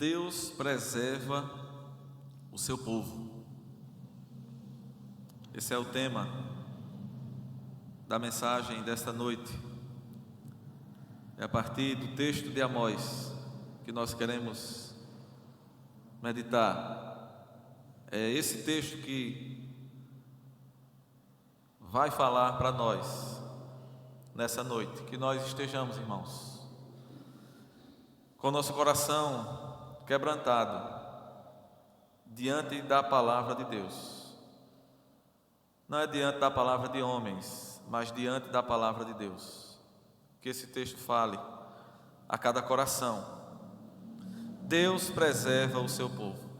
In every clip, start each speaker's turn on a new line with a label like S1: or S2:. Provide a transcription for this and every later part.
S1: Deus preserva o seu povo. Esse é o tema da mensagem desta noite. É a partir do texto de Amós que nós queremos meditar. É esse texto que vai falar para nós nessa noite. Que nós estejamos, irmãos, com nosso coração quebrantado diante da palavra de Deus. Não é diante da palavra de homens, mas diante da palavra de Deus. Que esse texto fale a cada coração. Deus preserva o seu povo.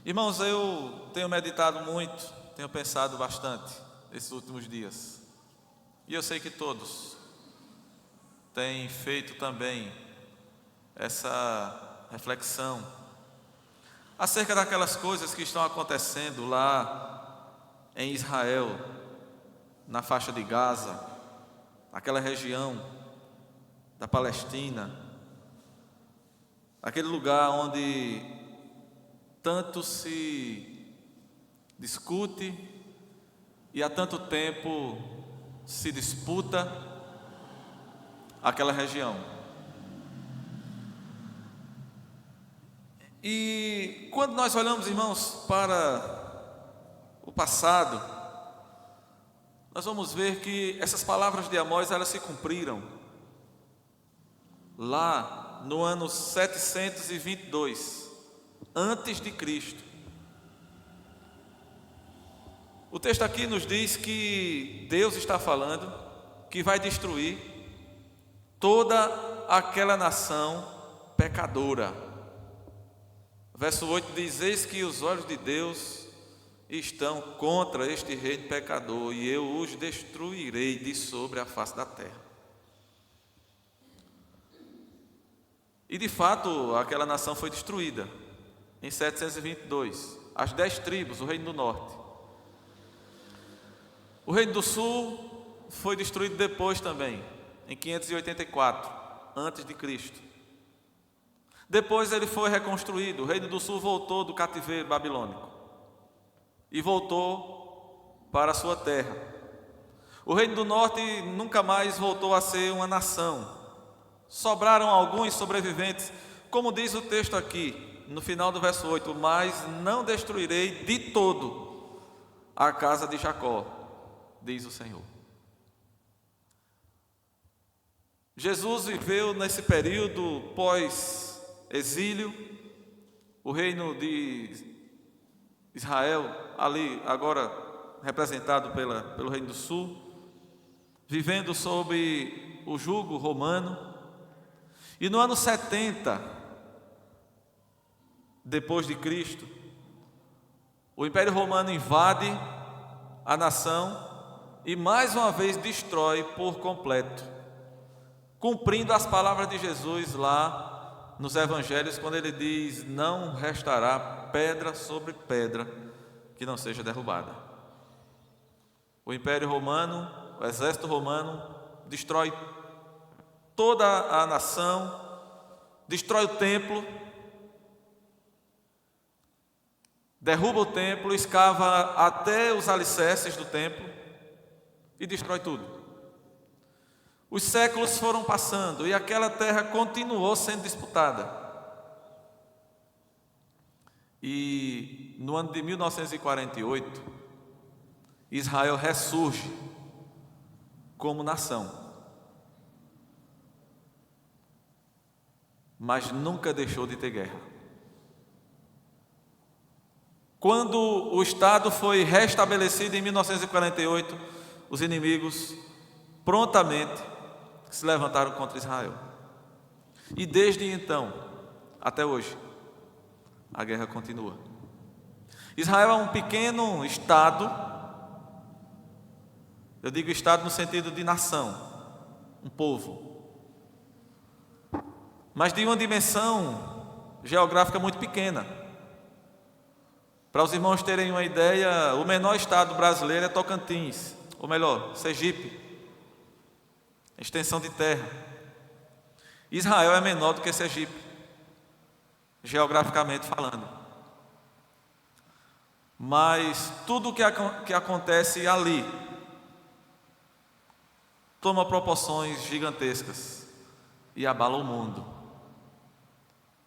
S1: Irmãos, eu tenho meditado muito, tenho pensado bastante esses últimos dias. E eu sei que todos têm feito também essa reflexão acerca daquelas coisas que estão acontecendo lá em Israel, na faixa de Gaza, naquela região da Palestina, aquele lugar onde tanto se discute e há tanto tempo se disputa aquela região. E quando nós olhamos, irmãos, para o passado, nós vamos ver que essas palavras de Amós, elas se cumpriram lá no ano 722 antes de Cristo. O texto aqui nos diz que Deus está falando que vai destruir toda aquela nação pecadora. Verso 8 diz: eis que os olhos de Deus estão contra este reino pecador, e eu os destruirei de sobre a face da terra. E de fato aquela nação foi destruída em 722, as 10 tribos, o reino do norte. O reino do sul foi destruído depois também, em 584 antes de Cristo. Depois ele foi reconstruído. O reino do sul voltou do cativeiro babilônico e voltou para a sua terra. O reino do norte nunca mais voltou a ser uma nação. Sobraram alguns sobreviventes, como diz o texto aqui, no final do verso 8: mas não destruirei de todo a casa de Jacó, diz o Senhor. Jesus viveu nesse período pós-exílio, o reino de Israel, ali agora representado pelo reino do sul, vivendo sob o jugo romano. E no ano 70 depois de Cristo, o Império Romano invade a nação e mais uma vez destrói por completo, cumprindo as palavras de Jesus lá nos evangelhos, quando ele diz: não restará pedra sobre pedra que não seja derrubada. O Império Romano, o exército romano, destrói toda a nação, destrói o templo, derruba o templo, escava até os alicerces do templo e destrói tudo. Os séculos foram passando e aquela terra continuou sendo disputada. E no ano de 1948, Israel ressurge como nação, mas nunca deixou de ter guerra. Quando o Estado foi restabelecido em 1948, os inimigos prontamente se levantaram contra Israel. E desde então até hoje a guerra continua. Israel é um pequeno estado, eu digo estado no sentido de nação, um povo, mas de uma dimensão geográfica muito pequena. Para os irmãos terem uma ideia, o menor estado brasileiro é Tocantins, ou melhor, Sergipe, extensão de terra. Israel é menor do que Sergipe. geograficamente falando. Mas tudo o que acontece ali toma proporções gigantescas e abala o mundo.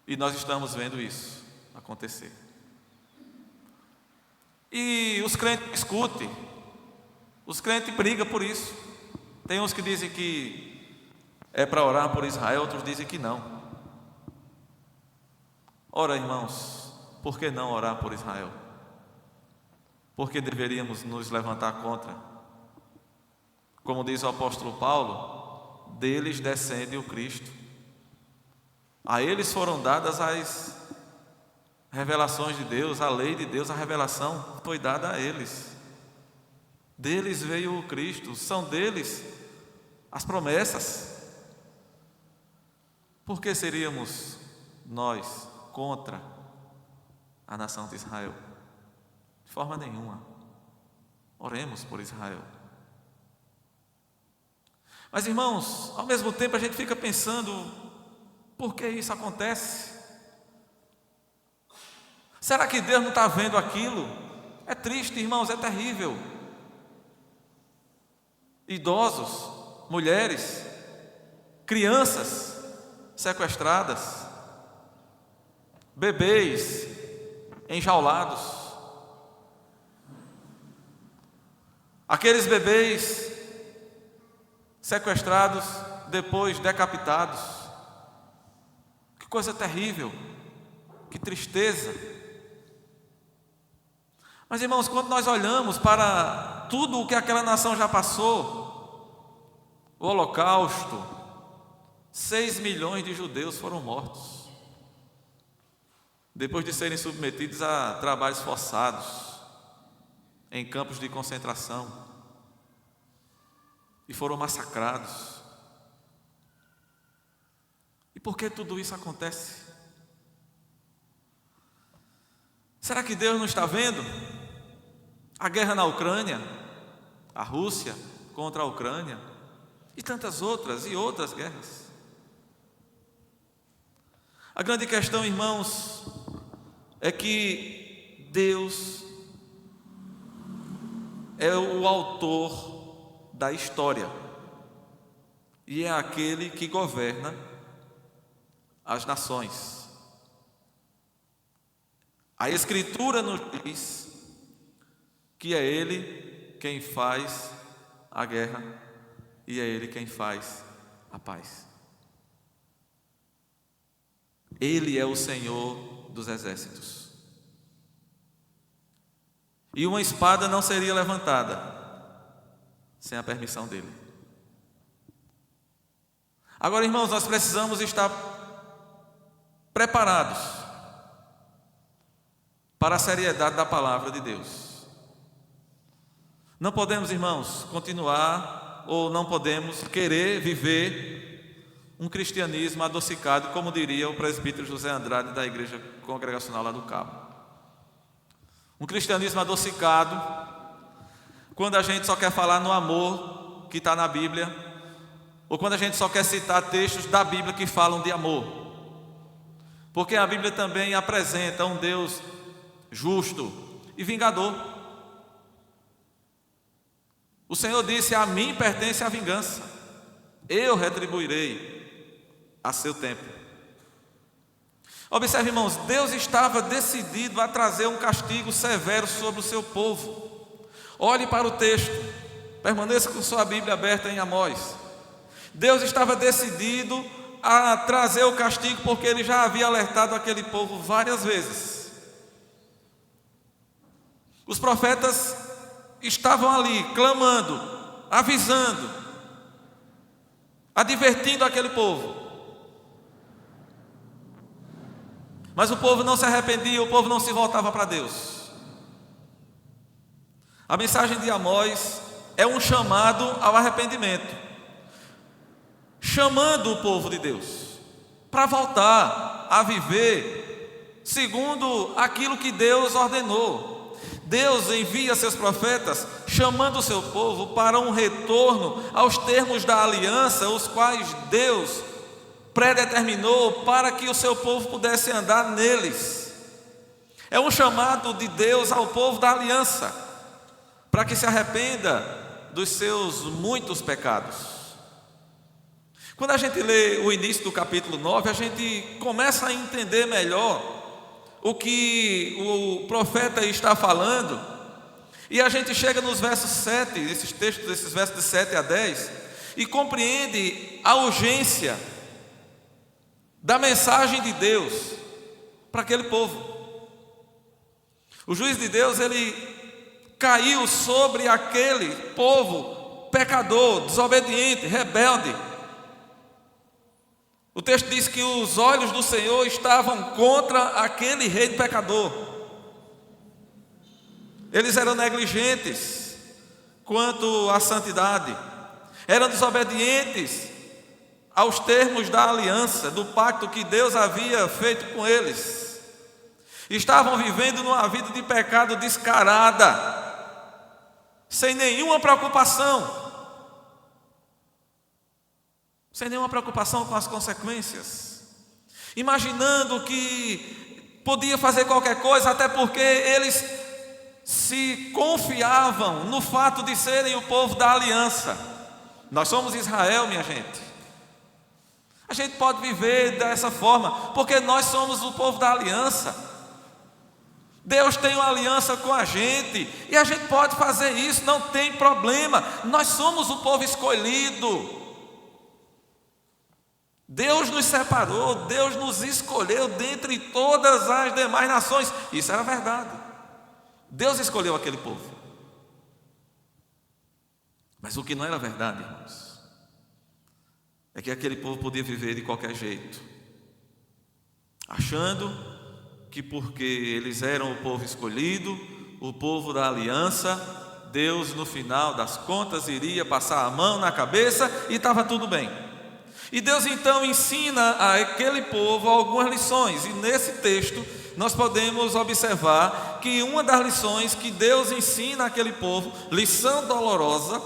S1: E nós estamos vendo isso acontecer. E os crentes discutem, os crentes brigam por isso. Tem uns que dizem que é para orar por Israel, outros dizem que não. Ora, irmãos, por que não orar por Israel? Por que deveríamos nos levantar contra? Como diz o apóstolo Paulo, deles descende o Cristo. A eles foram dadas as revelações de Deus, a lei de Deus, a revelação foi dada a eles. Deles veio o Cristo, são deles as promessas. Por que seríamos nós contra a nação de Israel? De forma nenhuma. Oremos por Israel. Mas, irmãos, ao mesmo tempo a gente fica pensando, por que isso acontece? Será que Deus não está vendo aquilo? É triste, irmãos, é terrível. Idosos, mulheres, crianças sequestradas, bebês enjaulados. Aqueles bebês sequestrados, depois decapitados. Que coisa terrível, que tristeza. Mas, irmãos, quando nós olhamos para tudo o que aquela nação já passou, o Holocausto, 6 milhões de judeus foram mortos, depois de serem submetidos a trabalhos forçados, em campos de concentração, e foram massacrados. E por que tudo isso acontece? Será que Deus não está vendo? A guerra na Ucrânia, a Rússia contra a Ucrânia, e tantas outras e outras guerras. A grande questão, irmãos, é que Deus é o autor da história e é aquele que governa as nações. A Escritura nos diz que é Ele quem faz a guerra e é Ele quem faz a paz. Ele é o Senhor dos exércitos. E uma espada não seria levantada sem a permissão dele. Agora, irmãos, nós precisamos estar preparados para a seriedade da palavra de Deus. Não podemos, irmãos, continuar ou não podemos querer viver um cristianismo adocicado, como diria o presbítero José Andrade da Igreja Congregacional lá do Cabo. Um cristianismo adocicado, quando a gente só quer falar no amor que está na Bíblia, ou quando a gente só quer citar textos da Bíblia que falam de amor. Porque a Bíblia também apresenta um Deus justo e vingador. O Senhor disse: a mim pertence a vingança, eu retribuirei a seu tempo. Observe, irmãos, Deus estava decidido a trazer um castigo severo sobre o seu povo. Olhe para o texto, permaneça com sua Bíblia aberta em Amós. Deus estava decidido a trazer o castigo, porque Ele já havia alertado aquele povo várias vezes. Os profetas estavam ali, clamando, avisando, advertindo aquele povo. Mas o povo não se arrependia, o povo não se voltava para Deus. A mensagem de Amós é um chamado ao arrependimento, chamando o povo de Deus para voltar a viver segundo aquilo que Deus ordenou. Deus envia seus profetas chamando o seu povo para um retorno aos termos da aliança, os quais Deus predeterminou para que o seu povo pudesse andar neles. É um chamado de Deus ao povo da aliança, para que se arrependa dos seus muitos pecados. Quando a gente lê o início do capítulo 9, a gente começa a entender melhor o que o profeta está falando, e a gente chega nos versos 7, esses versos de 7 a 10, e compreende a urgência da mensagem de Deus para aquele povo. O juízo de Deus, ele caiu sobre aquele povo pecador, desobediente, rebelde. O texto diz que os olhos do Senhor estavam contra aquele rei pecador. Eles eram negligentes quanto à santidade, eram desobedientes aos termos da aliança, do pacto que Deus havia feito com eles. Estavam vivendo numa vida de pecado descarada, sem nenhuma preocupação, com as consequências, imaginando que podia fazer qualquer coisa, até porque eles se confiavam no fato de serem o povo da aliança. Nós somos Israel, minha gente. A gente pode viver dessa forma, porque nós somos o povo da aliança. Deus tem uma aliança com a gente, e a gente pode fazer isso, não tem problema. Nós somos o povo escolhido. Deus nos separou, Deus nos escolheu dentre todas as demais nações. Isso era verdade. Deus escolheu aquele povo. Mas o que não era verdade, irmãos, é que aquele povo podia viver de qualquer jeito, achando que porque eles eram o povo escolhido, o povo da aliança, Deus no final das contas iria passar a mão na cabeça e estava tudo bem. E Deus então ensina a aquele povo algumas lições, e nesse texto nós podemos observar que uma das lições que Deus ensina àquele povo, lição dolorosa,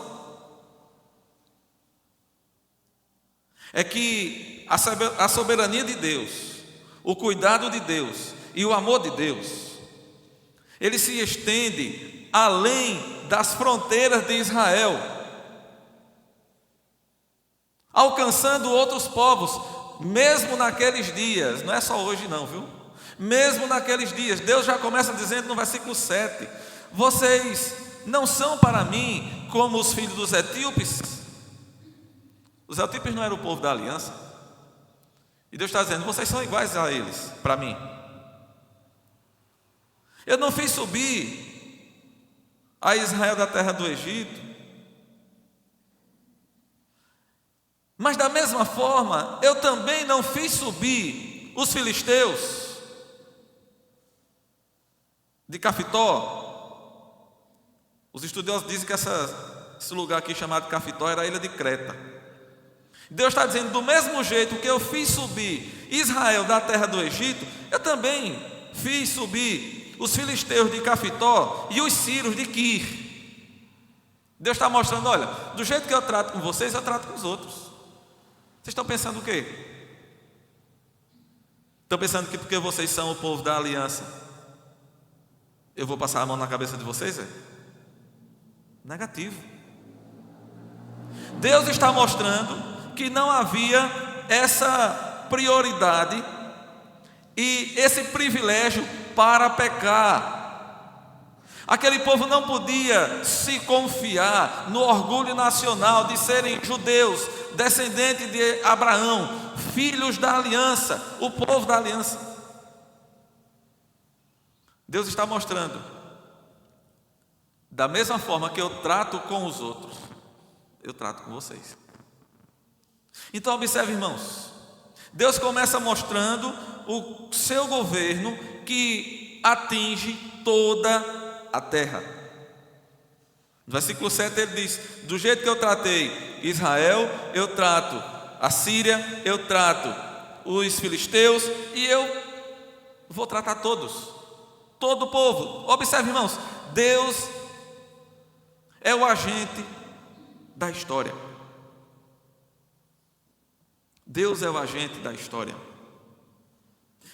S1: é que a soberania de Deus, o cuidado de Deus e o amor de Deus, ele se estende além das fronteiras de Israel, alcançando outros povos, mesmo naqueles dias. Não é só hoje não, viu? Mesmo naqueles dias, Deus já começa dizendo no versículo 7, vocês não são para mim como os filhos dos etíopes. Os etíopes não eram o povo da aliança, e Deus está dizendo, vocês são iguais a eles, para mim. Eu não fiz subir a Israel da terra do Egito, mas da mesma forma, eu também não fiz subir os filisteus de Cafitó. Os estudiosos dizem que esse lugar aqui chamado Cafitó era a ilha de Creta. Deus está dizendo, do mesmo jeito que eu fiz subir Israel da terra do Egito, eu também fiz subir os filisteus de Cafitó e os sírios de Quir. Deus está mostrando, olha, do jeito que eu trato com vocês, eu trato com os outros. Vocês estão pensando o quê? Estão pensando que porque vocês são o povo da aliança, eu vou passar a mão na cabeça de vocês? Negativo. Deus está mostrando que não havia essa prioridade e esse privilégio para pecar. Aquele povo não podia se confiar no orgulho nacional de serem judeus, descendentes de Abraão, filhos da aliança, o povo da aliança. Deus está mostrando, da mesma forma que eu trato com os outros, eu trato com vocês. Então observe, irmãos, Deus começa mostrando o seu governo que atinge toda a terra. No versículo 7 ele diz, do jeito que eu tratei Israel, eu trato a Síria, eu trato os filisteus, e eu vou tratar todos, todo o povo. Observe, irmãos, Deus é o agente da história. Deus é o agente da história.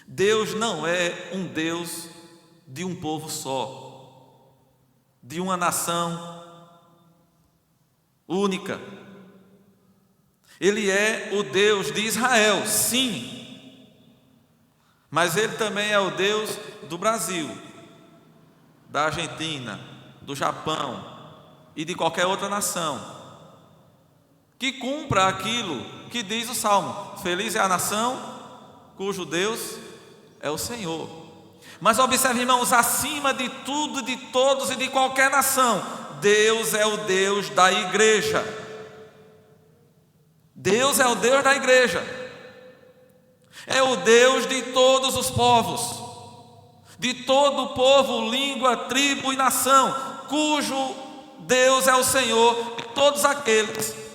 S1: Deus não é um Deus de um povo só, de uma nação única. Ele é o Deus de Israel, sim, mas Ele também é o Deus do Brasil, da Argentina, do Japão e de qualquer outra nação que cumpra aquilo que diz o Salmo: feliz é a nação cujo Deus é o Senhor. Mas observe, irmãos, acima de tudo, de todos e de qualquer nação, Deus é o Deus da igreja. Deus é o Deus da igreja. É o Deus de todos os povos, de todo o povo, língua, tribo e nação, cujo Deus é o Senhor, de todos aqueles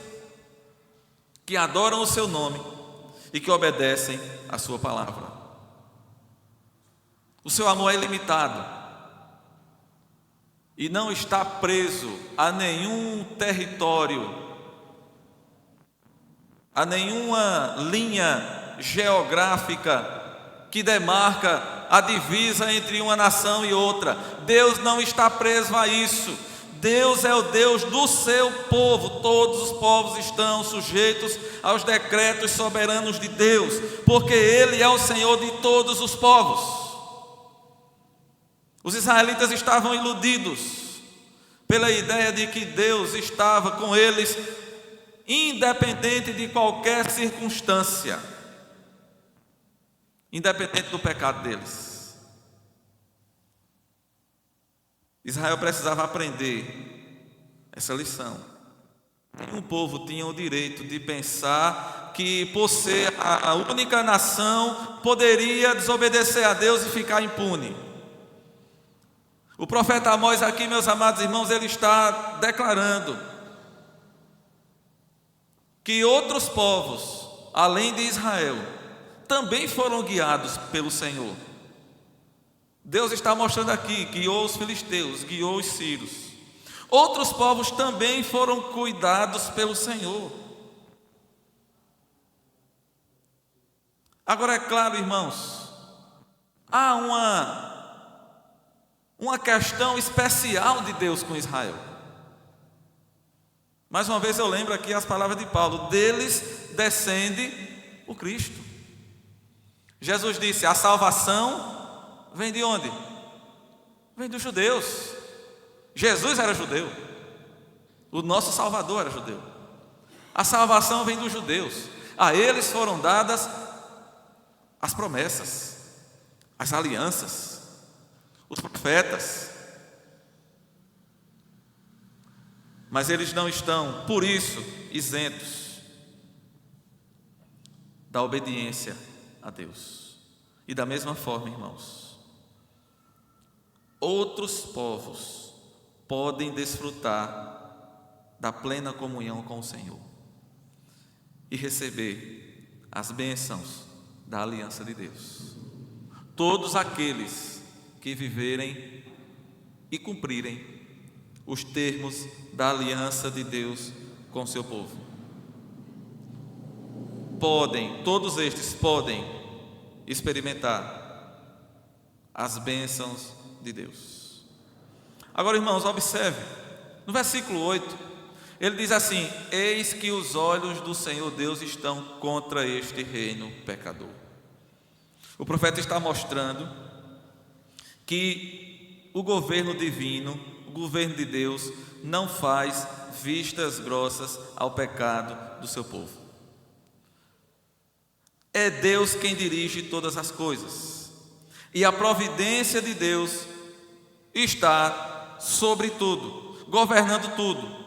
S1: que adoram o seu nome e que obedecem a sua palavra. O seu amor é ilimitado e não está preso a nenhum território, a nenhuma linha geográfica que demarca a divisa entre uma nação e outra. Deus não está preso a isso. Deus é o Deus do seu povo. Todos os povos estão sujeitos aos decretos soberanos de Deus, porque Ele é o Senhor de todos os povos. Os israelitas estavam iludidos pela ideia de que Deus estava com eles, independente de qualquer circunstância, independente do pecado deles. Israel precisava aprender essa lição. O povo tinha o direito de pensar que, por ser a única nação, poderia desobedecer a Deus e ficar impune. O profeta Amós aqui, meus amados irmãos, ele está declarando que outros povos, além de Israel, também foram guiados pelo Senhor. Deus está mostrando aqui, guiou os filisteus, guiou os sírios. Outros povos também foram cuidados pelo Senhor. Agora, é claro, irmãos, há uma questão especial de Deus com Israel. Mais uma vez eu lembro aqui as palavras de Paulo: deles descende o Cristo. Jesus disse: a salvação vem de onde? Vem dos judeus. Jesus era judeu, o nosso Salvador era judeu. A salvação vem dos judeus. A eles foram dadas as promessas, as alianças, os profetas. Mas eles não estão, por isso, isentos da obediência a Deus. E da mesma forma, irmãos, outros povos podem desfrutar da plena comunhão com o Senhor e receber as bênçãos da aliança de Deus. Todos aqueles que viverem e cumprirem os termos da aliança de Deus com o seu povo. Todos estes podem experimentar as bênçãos de Deus. Agora, irmãos, observe, no versículo 8, ele diz assim: eis que os olhos do Senhor Deus estão contra este reino pecador. O profeta está mostrando que o governo divino, o governo de Deus, não faz vistas grossas ao pecado do seu povo. É Deus quem dirige todas as coisas, e a providência de Deus está sobre tudo, governando tudo,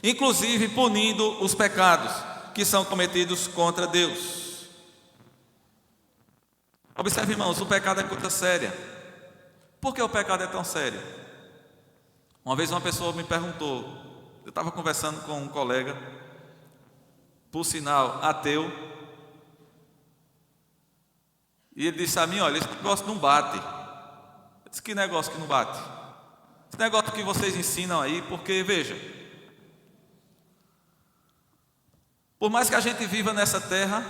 S1: inclusive punindo os pecados que são cometidos contra Deus. Observe, irmãos, o pecado é coisa séria. Por que o pecado é tão sério? Uma vez uma pessoa me perguntou, eu estava conversando com um colega, por sinal ateu, e ele disse a mim: olha, esse negócio não bate. Eu disse: que negócio que não bate? Esse negócio que vocês ensinam aí, porque veja, Por mais que a gente viva nessa terra,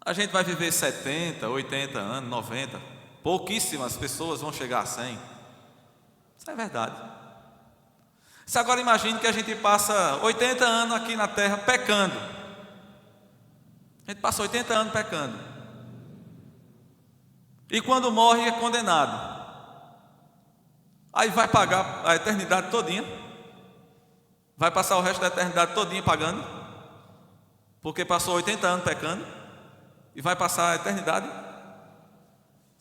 S1: a gente vai viver 70, 80 anos, 90. Pouquíssimas pessoas vão chegar a 100. Isso é verdade. Se agora imagine que a gente passa 80 anos aqui na terra pecando. A gente passa 80 anos pecando. E quando morre é condenado. Aí vai pagar a eternidade todinha. Vai passar o resto da eternidade todinha pagando. Porque passou 80 anos pecando. E vai passar a eternidade.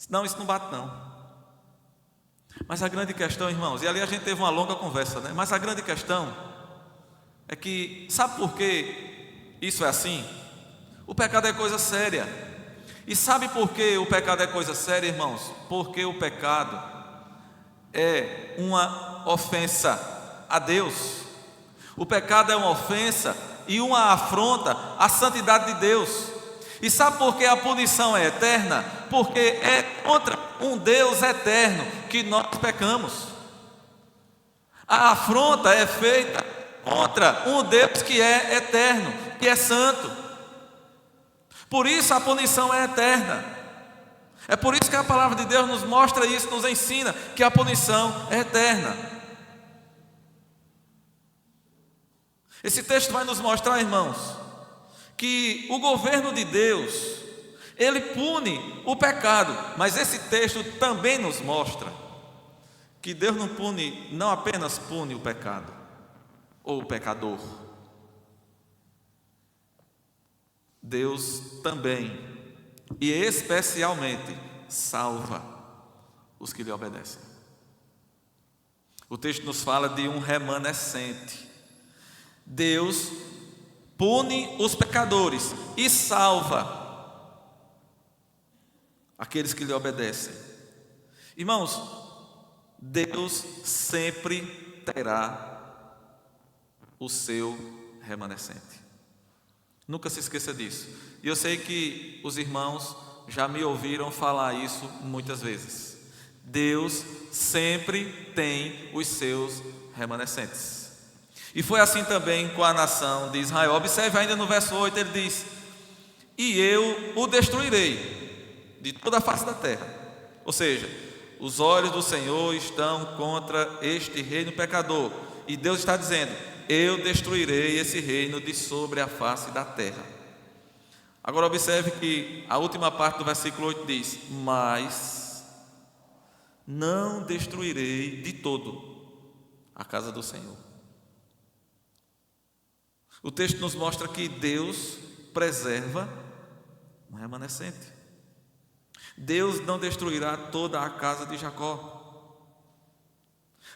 S1: Não, isso não bate não. Mas a grande questão, irmãos, e ali a gente teve uma longa conversa, né? Mas a grande questão é que, sabe por que isso é assim? O pecado é coisa séria. E sabe por que o pecado é coisa séria, irmãos? Porque o pecado é uma ofensa a Deus. O pecado é uma ofensa e uma afronta à santidade de Deus. E sabe por que a punição é eterna? Porque é contra um Deus eterno que nós pecamos. A afronta é feita contra um Deus que é eterno, que é santo. Por isso a punição é eterna. É por isso que a palavra de Deus nos mostra isso, nos ensina que a punição é eterna. Esse texto vai nos mostrar, irmãos, que o governo de Deus, ele pune o pecado, mas esse texto também nos mostra que Deus não apenas pune o pecado ou o pecador. Deus também e especialmente salva os que lhe obedecem. O texto nos fala de um remanescente. Deus pune os pecadores e salva aqueles que lhe obedecem. Irmãos, Deus sempre terá o seu remanescente. Nunca se esqueça disso. E eu sei que os irmãos já me ouviram falar isso muitas vezes. Deus sempre tem os seus remanescentes. E foi assim também com a nação de Israel. Observe ainda no verso 8, ele diz: e eu o destruirei de toda a face da terra. Ou seja, os olhos do Senhor estão contra este reino pecador. E Deus está dizendo: eu destruirei esse reino de sobre a face da terra. Agora observe que a última parte do versículo 8 diz: mas não destruirei de todo a casa do Senhor. O texto nos mostra que Deus preserva um remanescente. Deus não destruirá toda a casa de Jacó.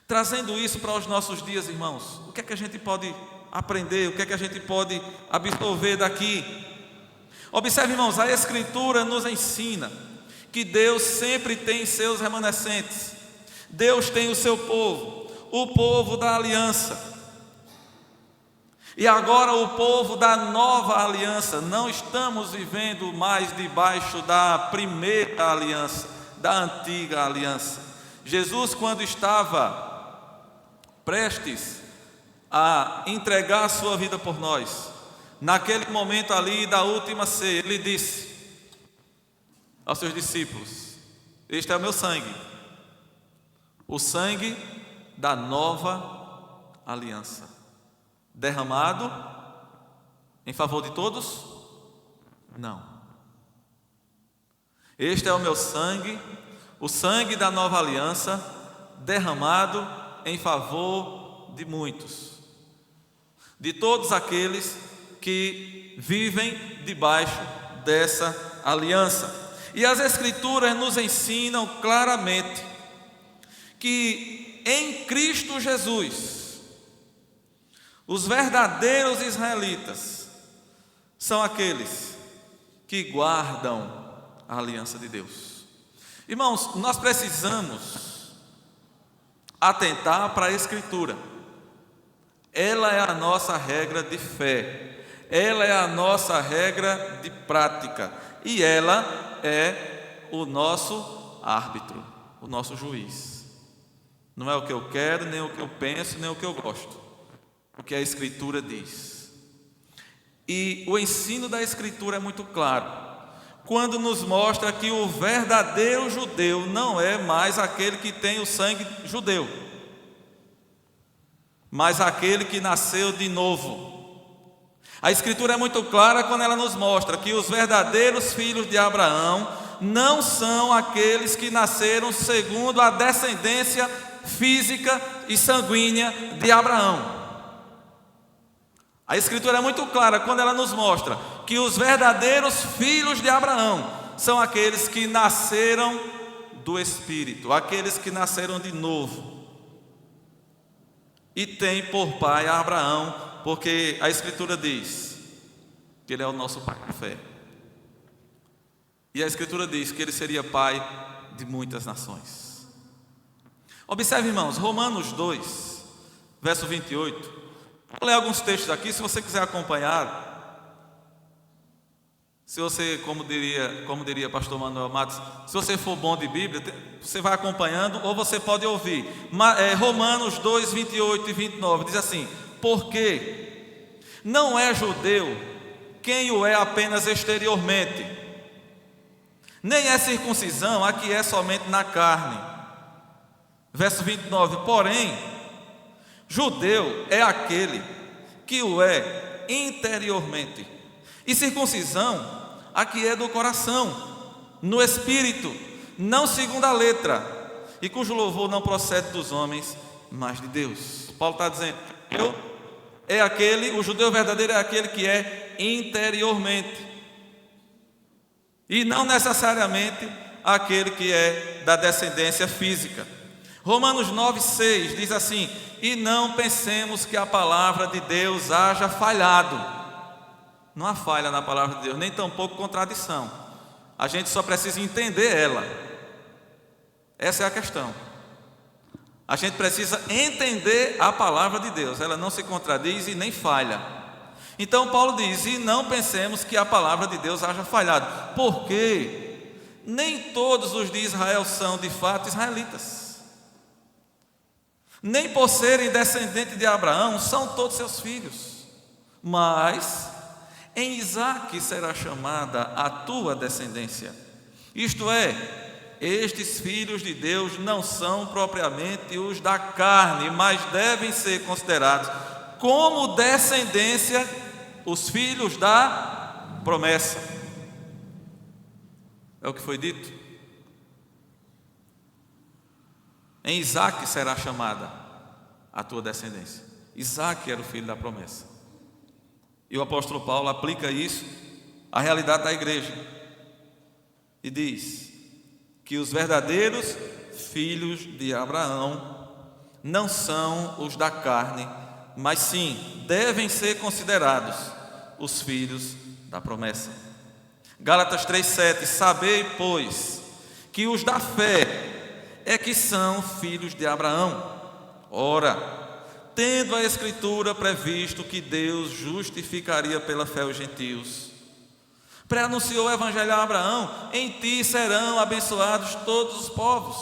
S1: Trazendo isso para os nossos dias, irmãos, o que é que a gente pode aprender? O que é que a gente pode absorver daqui? Observe, irmãos, a Escritura nos ensina que Deus sempre tem seus remanescentes. Deus tem o seu povo, o povo da aliança. E agora o povo da nova aliança. Não estamos vivendo mais debaixo da primeira aliança, da antiga aliança. Jesus, quando estava prestes a entregar a sua vida por nós, naquele momento ali da última ceia, ele disse aos seus discípulos: este é o meu sangue, o sangue da nova aliança, derramado em favor de todos? Não. Este é o meu sangue, o sangue da nova aliança, derramado em favor de muitos, de todos aqueles que vivem debaixo dessa aliança. E as Escrituras nos ensinam claramente que em Cristo Jesus, os verdadeiros israelitas são aqueles que guardam a aliança de Deus. Irmãos, nós precisamos atentar para a Escritura. Ela é a nossa regra de fé, ela é a nossa regra de prática, e ela é o nosso árbitro, o nosso juiz. Não é o que eu quero, nem o que eu penso, nem o que eu gosto. O que a Escritura diz. E o ensino da Escritura é muito claro, quando nos mostra que o verdadeiro judeu não é mais aquele que tem o sangue judeu, mas aquele que nasceu de novo. A Escritura é muito clara quando ela nos mostra que os verdadeiros filhos de Abraão não são aqueles que nasceram segundo a descendência física e sanguínea de Abraão. A Escritura é muito clara quando ela nos mostra que os verdadeiros filhos de Abraão são aqueles que nasceram do Espírito, aqueles que nasceram de novo. E tem por pai a Abraão, porque a Escritura diz que ele é o nosso pai de fé. E a Escritura diz que ele seria pai de muitas nações. Observe, irmãos, Romanos 2, verso 28. Vou ler alguns textos aqui, se você quiser acompanhar. Se você, como diria pastor Manuel Matos, se você for bom de Bíblia, você vai acompanhando ou você pode ouvir. Romanos 2, 28 e 29 diz assim: porque não é judeu quem o é apenas exteriormente, nem é circuncisão a que é somente na carne. Verso 29, porém, judeu é aquele que o é interiormente, e circuncisão a que é do coração, no espírito, não segundo a letra, e cujo louvor não procede dos homens, mas de Deus. Paulo está dizendo, o judeu verdadeiro é aquele que é interiormente, e não necessariamente aquele que é da descendência física. Romanos 9,6 diz assim: e não pensemos que a palavra de Deus haja falhado. Não há falha na palavra de Deus, nem tampouco contradição. A gente só precisa entender ela. Essa é a questão. A gente precisa entender a palavra de Deus. Ela não se contradiz e nem falha. Então Paulo diz: e não pensemos que a palavra de Deus haja falhado, porque nem todos os de Israel são de fato israelitas. Nem por serem descendentes de Abraão são todos seus filhos, mas em Isaque será chamada a tua descendência. Isto é, estes filhos de Deus não são propriamente os da carne, mas devem ser considerados como descendência os filhos da promessa. É o que foi dito. Em Isaque será chamada a tua descendência. Isaque era o filho da promessa. E o apóstolo Paulo aplica isso à realidade da igreja e diz que os verdadeiros filhos de Abraão não são os da carne, mas sim devem ser considerados os filhos da promessa. Gálatas 3,7: sabei, pois, que os da fé é que são filhos de Abraão. Ora, tendo a Escritura previsto que Deus justificaria pela fé os gentios, pré-anunciou o evangelho a Abraão: em ti serão abençoados todos os povos.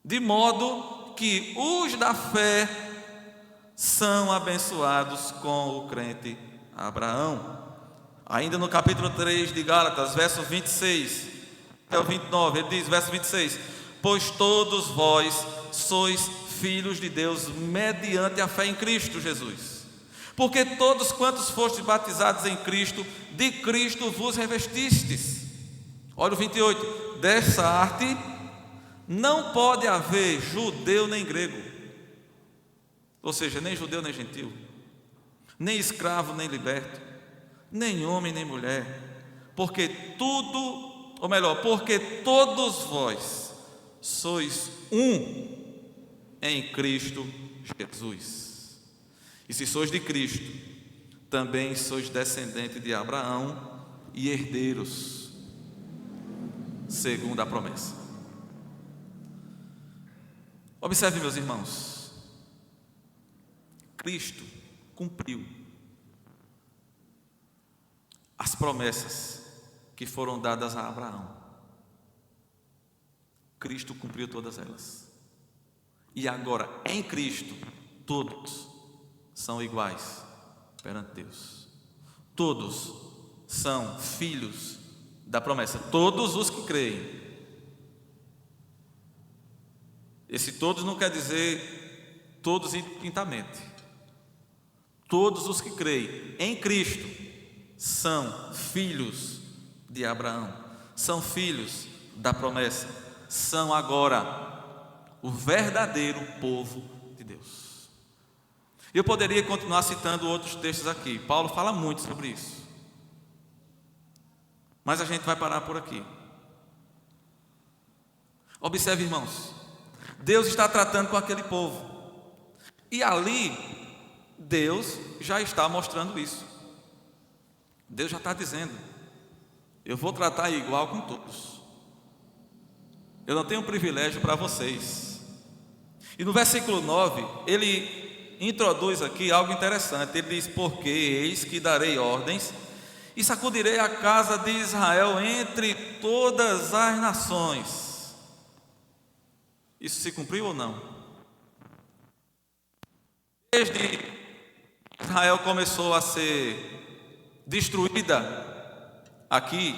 S1: De modo que os da fé são abençoados com o crente Abraão. Ainda no capítulo 3 de Gálatas, verso 26 até o 29, ele diz, verso 26: pois todos vós sois filhos de Deus mediante a fé em Cristo Jesus. Porque todos quantos fostes batizados em Cristo, de Cristo vos revestistes. Olha o 28: dessa arte não pode haver judeu nem grego, ou seja, nem judeu nem gentil, nem escravo nem liberto, nem homem nem mulher, porque todos vós sois um em Cristo Jesus. E se sois de Cristo, também sois descendente de Abraão e herdeiros segundo a promessa. Observe, meus irmãos, Cristo cumpriu as promessas que foram dadas a Abraão. Cristo cumpriu todas elas. E agora, em Cristo, todos são iguais perante Deus. Todos são filhos da promessa, todos os que creem. Esse todos não quer dizer todos indistintamente. Todos os que creem em Cristo são filhos de Abraão, são filhos da promessa, são agora o verdadeiro povo de Deus. Eu poderia continuar citando outros textos aqui. Paulo fala muito sobre isso, mas a gente vai parar por aqui. Observe, irmãos, Deus está tratando com aquele povo, e ali Deus já está mostrando isso. Deus já está dizendo: eu vou tratar igual com todos. Eu não tenho privilégio para vocês. E no versículo 9, ele introduz aqui algo interessante. Ele diz: porque eis que darei ordens e sacudirei a casa de Israel entre todas as nações. Isso se cumpriu ou não? Desde Israel começou a ser destruída aqui,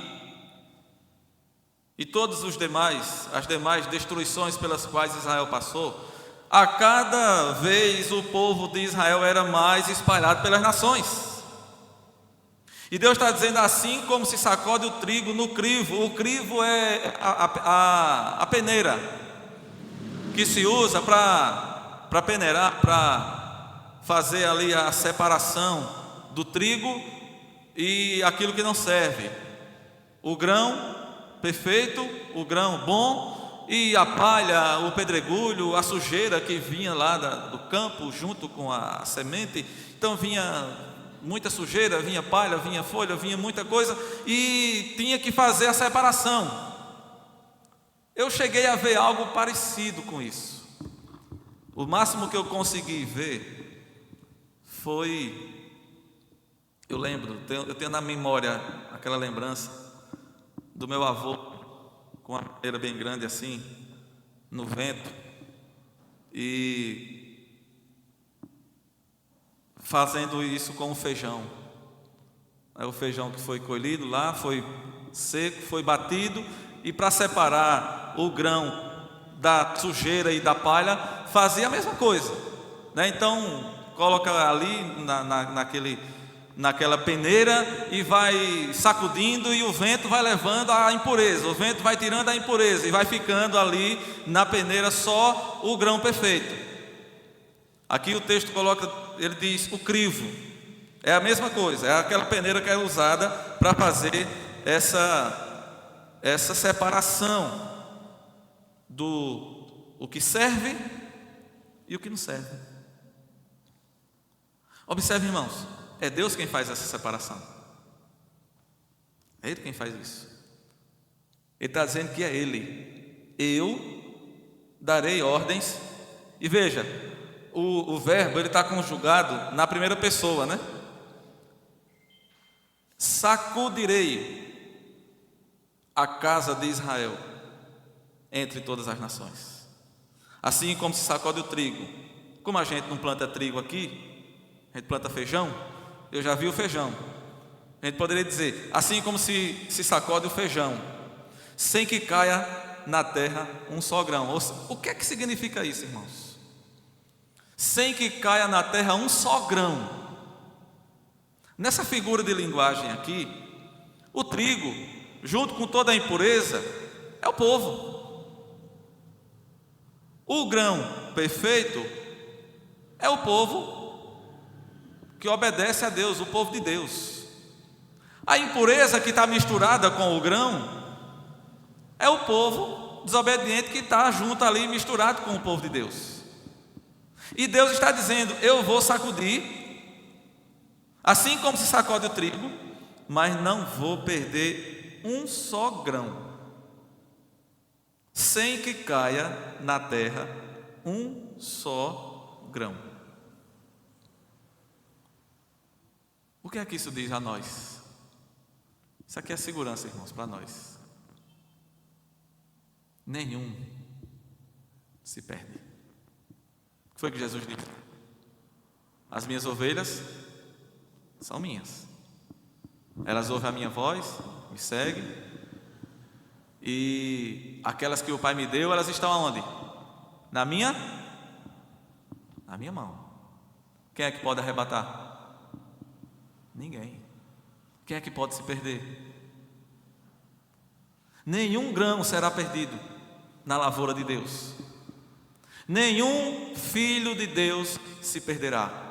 S1: e todas as demais destruições pelas quais Israel passou, a cada vez o povo de Israel era mais espalhado pelas nações. E Deus está dizendo: assim como se sacode o trigo no crivo. O crivo é a peneira que se usa para peneirar, para fazer ali a separação do trigo e aquilo que não serve. O grão perfeito, o grão bom, e a palha, o pedregulho, a sujeira que vinha lá do campo junto com a semente. Então vinha muita sujeira, vinha palha, vinha folha, vinha muita coisa, e tinha que fazer a separação. Eu cheguei a ver algo parecido com isso. O máximo que eu consegui ver foi, eu lembro, eu tenho na memória aquela lembrança do meu avô com uma madeira bem grande assim, no vento, e fazendo isso com o feijão. Aí o feijão que foi colhido lá, foi seco, foi batido, e para separar o grão da sujeira e da palha, fazia a mesma coisa, né? Então coloca ali naquela peneira e vai sacudindo, e o vento vai levando a impureza, o vento vai tirando a impureza, e vai ficando ali na peneira só o grão perfeito. Aqui o texto coloca, ele diz o crivo, é a mesma coisa, é aquela peneira que é usada para fazer essa separação do o que serve e o que não serve. Observe, irmãos, é Deus quem faz essa separação, é Ele quem faz isso. Ele está dizendo que é Ele. Eu darei ordens. E veja, o verbo ele está conjugado na primeira pessoa, né? Sacudirei a casa de Israel entre todas as nações. Assim como se sacode o trigo. Como a gente não planta trigo aqui, a gente planta feijão. Eu já vi o feijão. A gente poderia dizer, assim como se sacode o feijão, sem que caia na terra um só grão. O que é que significa isso, irmãos? Sem que caia na terra um só grão. Nessa figura de linguagem aqui, o trigo, junto com toda a impureza, é o povo. O grão perfeito é o povo que obedece a Deus, o povo de Deus. A impureza que está misturada com o grão é o povo desobediente que está junto ali, misturado com o povo de Deus. E Deus está dizendo: eu vou sacudir, assim como se sacode o trigo, mas não vou perder um só grão, sem que caia na terra um só grão. O que é que isso diz a nós? Isso aqui é segurança, irmãos, para nós. Nenhum se perde. O que foi que Jesus disse? As minhas ovelhas são minhas. Elas ouvem a minha voz, me seguem. E aquelas que o Pai me deu, elas estão aonde? Na minha mão. Quem é que pode arrebatar? Ninguém. Quem é que pode se perder? Nenhum grão será perdido na lavoura de Deus. Nenhum filho de Deus se perderá.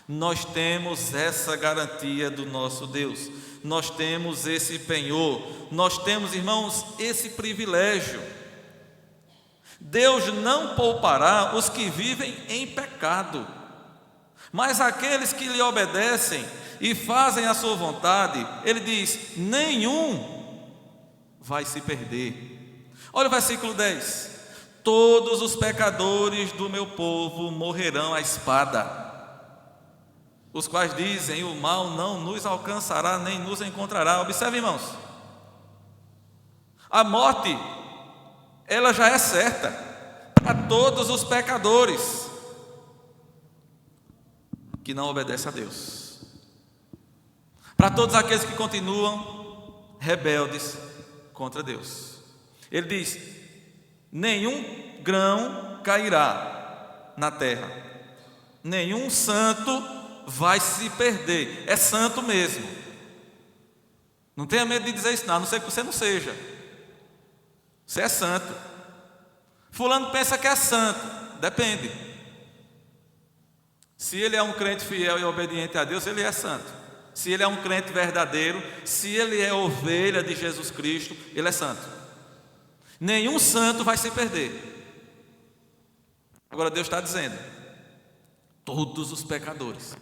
S1: Nós temos essa garantia do nosso Deus. Nós temos esse penhor. Nós temos, irmãos, esse privilégio. Deus não poupará os que vivem em pecado, mas aqueles que lhe obedecem e fazem a sua vontade, ele diz, nenhum vai se perder. Olha o versículo 10. Todos os pecadores do meu povo morrerão à espada, os quais dizem, o mal não nos alcançará, nem nos encontrará. Observe, irmãos, a morte, ela já é certa para todos os pecadores que não obedecem a Deus, para todos aqueles que continuam rebeldes contra Deus. Ele diz, nenhum grão cairá na terra, nenhum santo vai se perder. É santo mesmo. Não tenha medo de dizer isso, não, a não ser que você não seja. Você é santo. Fulano pensa que é santo. Depende. Se ele é um crente fiel e obediente a Deus, ele é santo. Se ele é um crente verdadeiro, se ele é ovelha de Jesus Cristo, ele é santo. Nenhum santo vai se perder. Agora Deus está dizendo, todos os pecadores,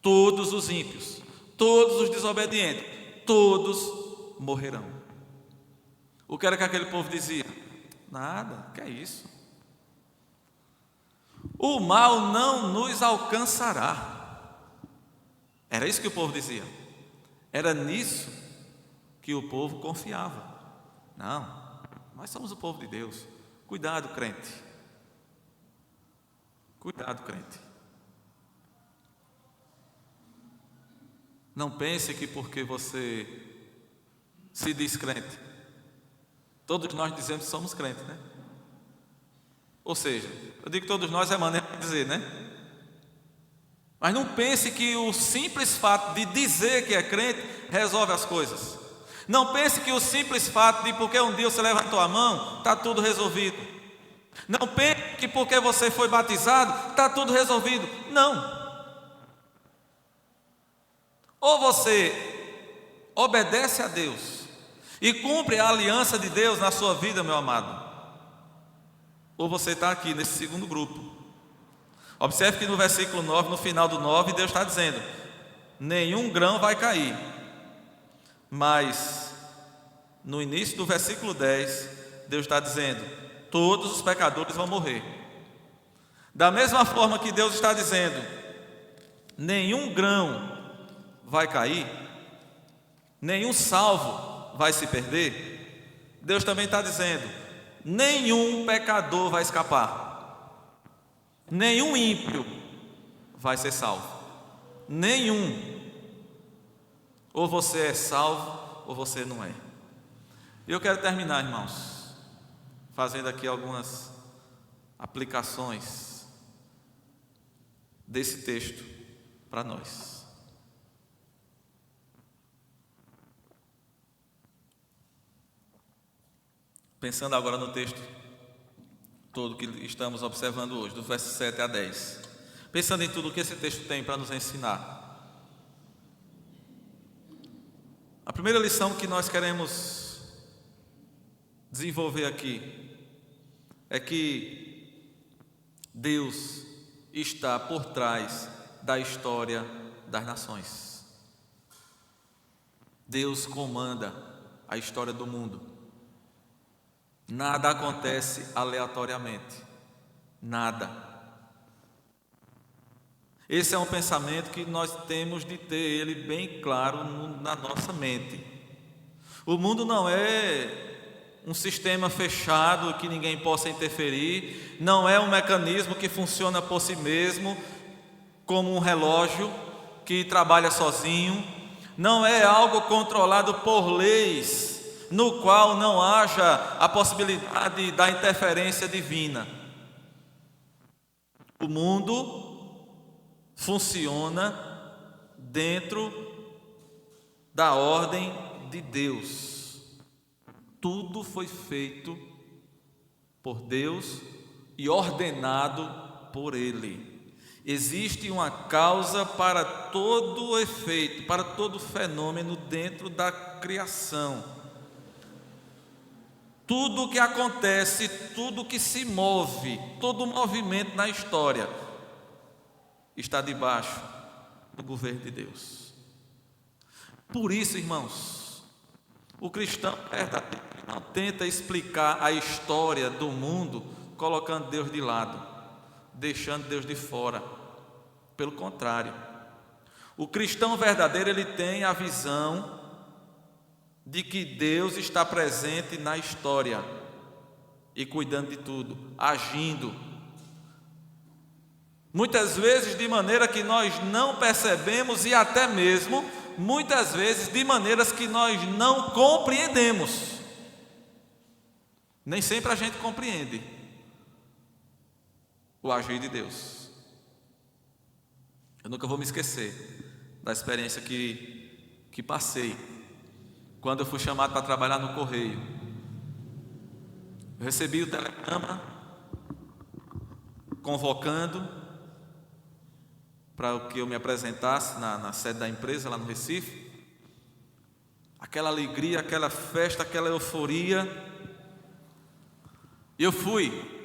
S1: todos os ímpios, todos os desobedientes, todos morrerão. O que era que aquele povo dizia? Nada, que é isso? O mal não nos alcançará. Era isso que o povo dizia. Era nisso que o povo confiava. Não, nós somos o povo de Deus. Cuidado, crente. Cuidado, crente. Não pense que porque você se diz crente, todos nós dizemos que somos crentes, né? Ou seja, eu digo que todos nós é maneira de dizer, né? Mas não pense que o simples fato de dizer que é crente resolve as coisas. Não pense que o simples fato de porque um dia você levantou a mão, está tudo resolvido. Não pense que porque você foi batizado, está tudo resolvido. Não. Ou você obedece a Deus e cumpre a aliança de Deus na sua vida, meu amado, ou você está aqui nesse segundo grupo. Observe que no versículo 9, no final do 9, Deus está dizendo, nenhum grão vai cair. Mas no início do versículo 10, Deus está dizendo, todos os pecadores vão morrer. Da mesma forma que Deus está dizendo, nenhum grão vai cair, nenhum salvo vai se perder, Deus também está dizendo, nenhum pecador vai escapar. Nenhum ímpio vai ser salvo. Nenhum. Ou você é salvo, ou você não é. E eu quero terminar, irmãos, fazendo aqui algumas aplicações desse texto para nós. Pensando agora no texto todo que estamos observando hoje, dos versos 7 a 10. Pensando em tudo que esse texto tem para nos ensinar. A primeira lição que nós queremos desenvolver aqui é que Deus está por trás da história das nações. Deus comanda a história do mundo. Nada acontece aleatoriamente. Nada. Esse é um pensamento que nós temos de ter ele bem claro na nossa mente. O mundo não é um sistema fechado que ninguém possa interferir, não é um mecanismo que funciona por si mesmo, como um relógio que trabalha sozinho, não é algo controlado por leis, no qual não haja a possibilidade da interferência divina. O mundo funciona dentro da ordem de Deus. Tudo foi feito por Deus e ordenado por Ele. Existe uma causa para todo efeito, para todo fenômeno dentro da criação. Tudo que acontece, tudo que se move, todo movimento na história está debaixo do governo de Deus. Por isso, irmãos, o cristão verdadeiro não tenta explicar a história do mundo colocando Deus de lado, deixando Deus de fora. Pelo contrário, o cristão verdadeiro, ele tem a visão de que Deus está presente na história e cuidando de tudo, agindo. Muitas vezes de maneira que nós não percebemos e até mesmo, muitas vezes de maneiras que nós não compreendemos. Nem sempre a gente compreende o agir de Deus. Eu nunca vou me esquecer da experiência que passei quando eu fui chamado para trabalhar no correio. Eu recebi o telegrama convocando para que eu me apresentasse na sede da empresa lá no Recife. Aquela alegria, aquela festa, aquela euforia. E eu fui.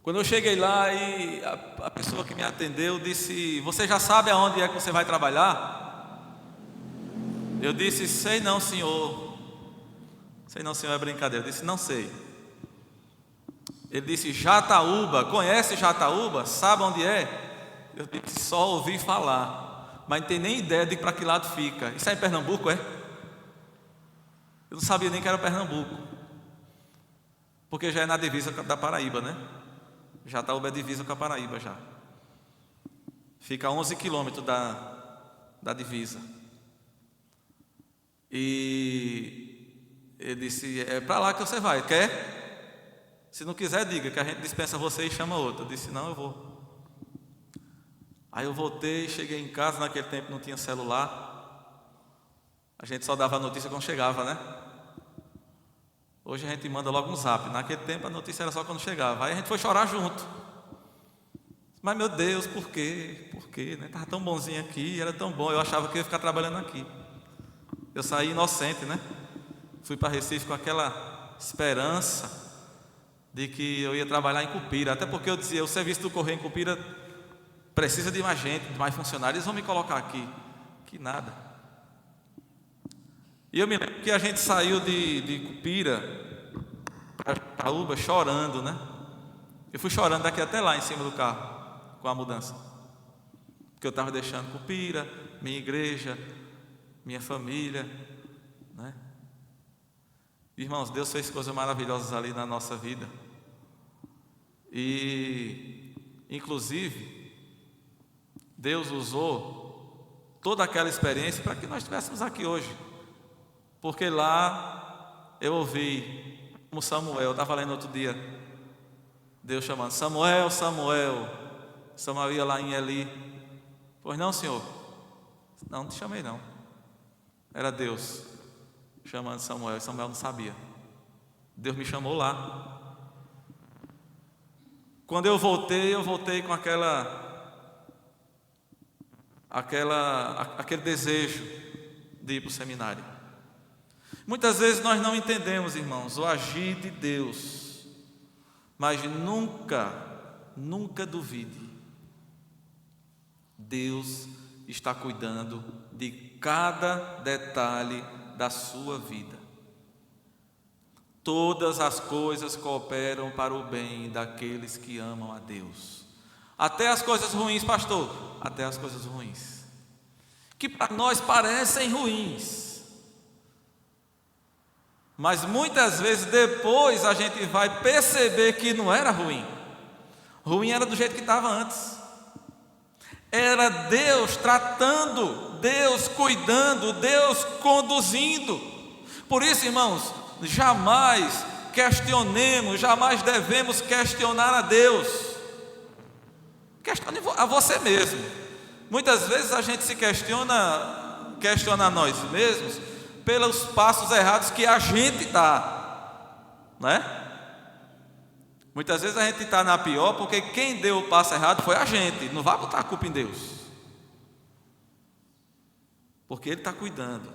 S1: Quando eu cheguei lá, e a pessoa que me atendeu disse: "Você já sabe aonde é que você vai trabalhar?" Eu disse: "Sei não, senhor." "Sei não, senhor, é brincadeira." Eu disse: "Não sei." Ele disse: "Jataúba, conhece Jataúba? Sabe onde é?" Eu disse: "Só ouvi falar, mas não tem nem ideia de para que lado fica." "Isso é em Pernambuco, é?" Eu não sabia nem que era Pernambuco, porque já é na divisa da Paraíba, né? Jataúba é divisa com a Paraíba já. Fica a 11 quilômetros da divisa. E ele disse: "É para lá que você vai, quer? Se não quiser, diga que a gente dispensa você e chama outro." Eu disse: "Não, eu vou." Aí eu voltei, cheguei em casa. Naquele tempo não tinha celular, a gente só dava a notícia quando chegava, né? Hoje a gente manda logo um zap. Naquele tempo a notícia era só quando chegava. Aí a gente foi chorar junto. Mas meu Deus, por quê? Por quê? Né? Estava tão bonzinho aqui, era tão bom. Eu achava que eu ia ficar trabalhando aqui. Eu saí inocente, né? Fui para Recife com aquela esperança de que eu ia trabalhar em Cupira. Até porque eu dizia: o serviço do correio em Cupira precisa de mais gente, de mais funcionários. Eles vão me colocar aqui. Que nada. E eu me lembro que a gente saiu de Cupira para Jataúba chorando, né? Eu fui chorando daqui até lá em cima do carro com a mudança, porque eu estava deixando Cupira, minha igreja, minha família, né? Irmãos, Deus fez coisas maravilhosas ali na nossa vida. E inclusive Deus usou toda aquela experiência para que nós estivéssemos aqui hoje. Porque lá eu ouvi, como Samuel, eu estava lendo outro dia, Deus chamando: "Samuel, Samuel." Samuel ia lá em Eli: "Pois não, senhor?" "Não, não te chamei não." Era Deus chamando Samuel, e Samuel não sabia. Deus me chamou lá. Quando eu voltei com aquele desejo de ir para o seminário. Muitas vezes nós não entendemos, irmãos, o agir de Deus, mas nunca duvide. Deus está cuidando de cada detalhe da sua vida. Todas as coisas cooperam para o bem daqueles que amam a Deus. Até as coisas ruins, pastor, até as coisas ruins, que para nós parecem ruins, mas muitas vezes depois a gente vai perceber que não era ruim. Ruim era do jeito que estava antes. Era Deus tratando, Deus cuidando, Deus conduzindo. Por isso, irmãos, jamais questionemos, jamais devemos questionar a Deus. Questione a você mesmo. Muitas vezes a gente se questiona a nós mesmos pelos passos errados que a gente dá, não é? Muitas vezes a gente está na pior porque quem deu o passo errado foi a gente. Não vai botar a culpa em Deus, porque Ele está cuidando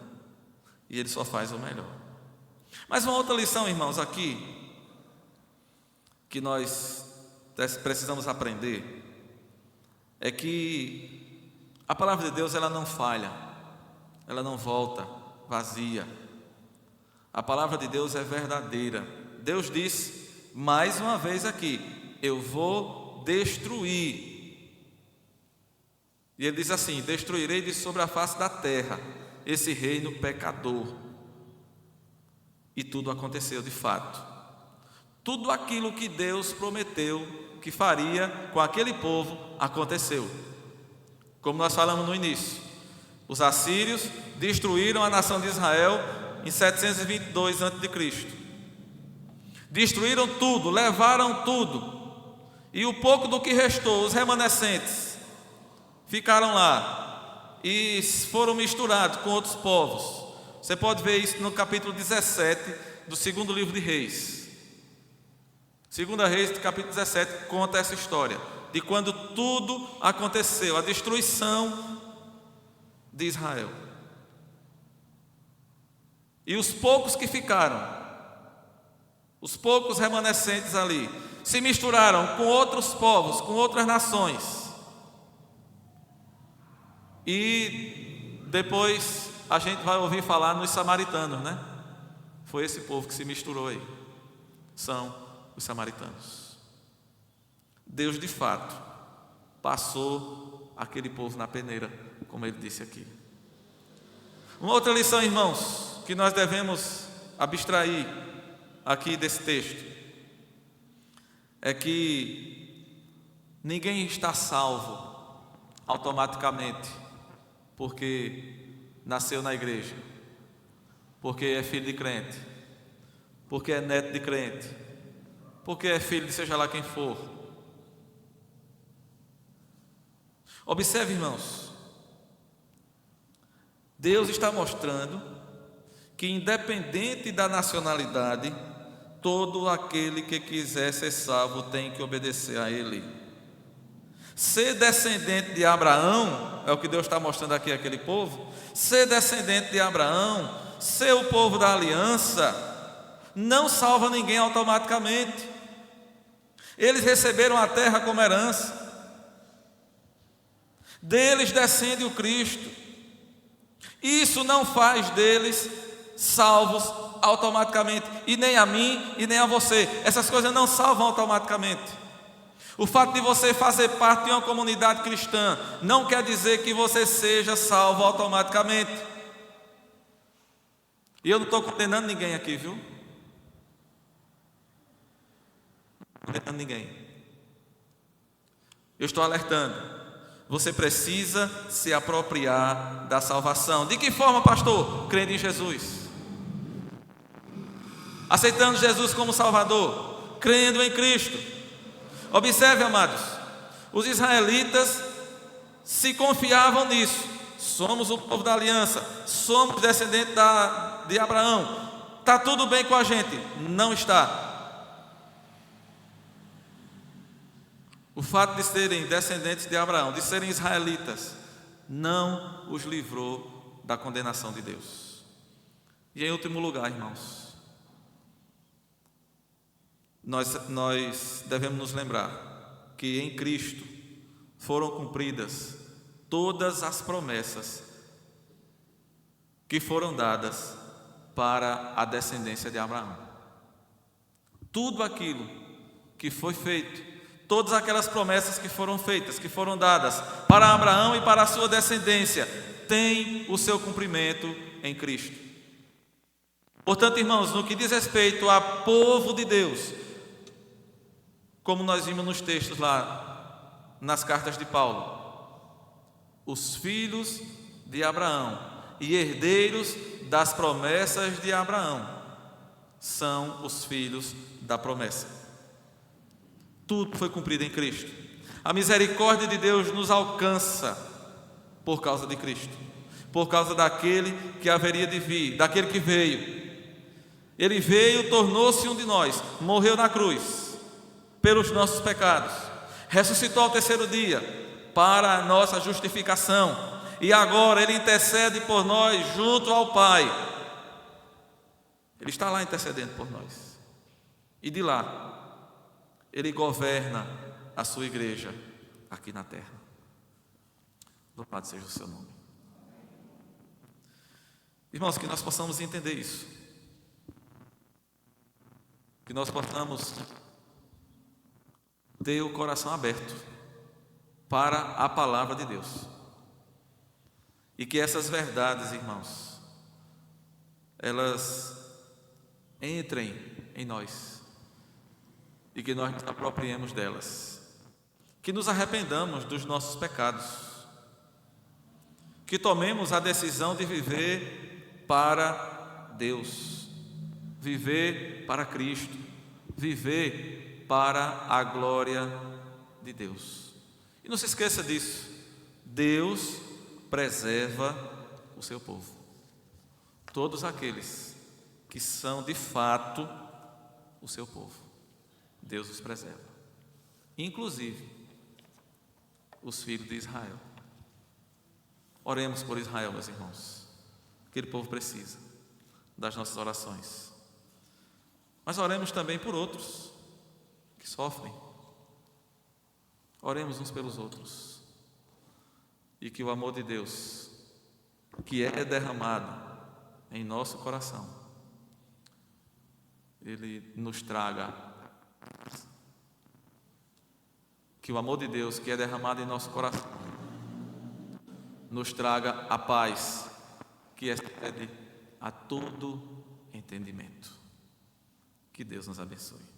S1: e Ele só faz o melhor. Mas uma outra lição, irmãos, aqui que nós precisamos aprender é que a palavra de Deus, ela não falha, ela não volta vazia. A palavra de Deus é verdadeira. Deus disse mais uma vez aqui: eu vou destruir. E Ele diz assim: destruirei de sobre a face da terra esse reino pecador. E tudo aconteceu de fato. Tudo aquilo que Deus prometeu que faria com aquele povo aconteceu. Como nós falamos no início, os assírios destruíram a nação de Israel em 722 a.C. Destruíram tudo, levaram tudo, e o pouco do que restou, os remanescentes, ficaram lá e foram misturados com outros povos. Você pode ver isso no capítulo 17 do segundo livro de Reis. Segunda Reis, capítulo 17, conta essa história de quando tudo aconteceu, a destruição de Israel. E os poucos que ficaram, os poucos remanescentes ali, se misturaram com outros povos, com outras nações. E depois a gente vai ouvir falar nos samaritanos, né? Foi esse povo que se misturou aí. São os samaritanos. Deus de fato passou aquele povo na peneira, como ele disse aqui. Uma outra lição, irmãos, que nós devemos abstrair aqui desse texto é que ninguém está salvo automaticamente porque nasceu na igreja, porque é filho de crente, porque é neto de crente, porque é filho de seja lá quem for. Observe, irmãos, Deus está mostrando que, independente da nacionalidade, todo aquele que quiser ser salvo tem que obedecer a Ele. Ser descendente de Abraão, é o que Deus está mostrando aqui àquele povo, ser descendente de Abraão, ser o povo da aliança, não salva ninguém automaticamente. Eles receberam a terra como herança, deles descende o Cristo. Isso não faz deles salvos automaticamente, e nem a mim e nem a você. Essas coisas não salvam automaticamente. O fato de você fazer parte de uma comunidade cristã não quer dizer que você seja salvo automaticamente. E eu não estou condenando ninguém aqui, viu? Não estou condenando ninguém. Eu estou alertando. Você precisa se apropriar da salvação. De que forma, pastor? Crendo em Jesus, aceitando Jesus como Salvador, crendo em Cristo. Observe, amados, os israelitas se confiavam nisso. Somos o povo da aliança, somos descendentes de Abraão, está tudo bem com a gente. Não está. O fato de serem descendentes de Abraão, de serem israelitas, não os livrou da condenação de Deus. E em último lugar, irmãos, nós devemos nos lembrar que em Cristo foram cumpridas todas as promessas que foram dadas para a descendência de Abraão. Tudo aquilo que foi feito, todas aquelas promessas que foram feitas, que foram dadas para Abraão e para a sua descendência, tem o seu cumprimento em Cristo. Portanto, irmãos, no que diz respeito a povo de Deus, como nós vimos nos textos lá, nas cartas de Paulo, os filhos de Abraão e herdeiros das promessas de Abraão. São os filhos da promessa. Tudo foi cumprido em Cristo. A misericórdia de Deus nos alcança por causa de Cristo, por causa daquele que haveria de vir, daquele que veio. Ele veio, tornou-se um de nós, morreu na cruz pelos nossos pecados, ressuscitou ao terceiro dia para a nossa justificação, e agora Ele intercede por nós junto ao Pai. Ele está lá intercedendo por nós, e de lá Ele governa a sua igreja aqui na terra. Louvado seja o seu nome. Irmãos, que nós possamos entender isso, que nós possamos ter o coração aberto para a palavra de Deus, e que essas verdades, irmãos, elas entrem em nós, e que nós nos apropriemos delas, que nos arrependamos dos nossos pecados, que tomemos a decisão de viver para Deus, viver para Cristo, viver para a glória de Deus. E não se esqueça disso: Deus preserva o seu povo. Todos aqueles que são de fato o seu povo, Deus os preserva, inclusive os filhos de Israel. Oremos por Israel, meus irmãos. Aquele povo precisa das nossas orações. Mas oremos também por outros que sofrem. Oremos uns pelos outros, e que o amor de Deus, que é derramado em nosso coração, Ele nos traga, que o amor de Deus, que é derramado em nosso coração, nos traga a paz que excede a todo entendimento. Que Deus nos abençoe.